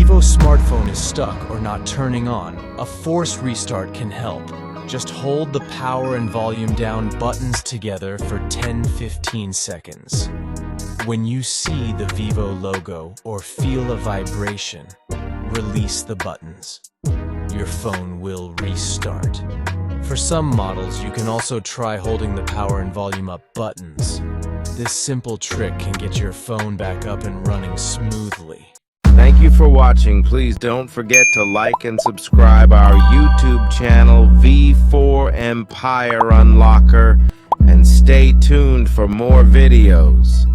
Vivo smartphone is stuck or not turning on, a force restart can help. Just hold the power and volume down buttons together for 10-15 seconds. When you see the Vivo logo or feel a vibration, release the buttons. Your phone will restart. For some models, you can also try holding the power and volume up buttons. This simple trick can get your phone back up and running smoothly. Thank you for watching. Please don't forget to like and subscribe our YouTube channel V4 Empire Unlocker and stay tuned for more videos.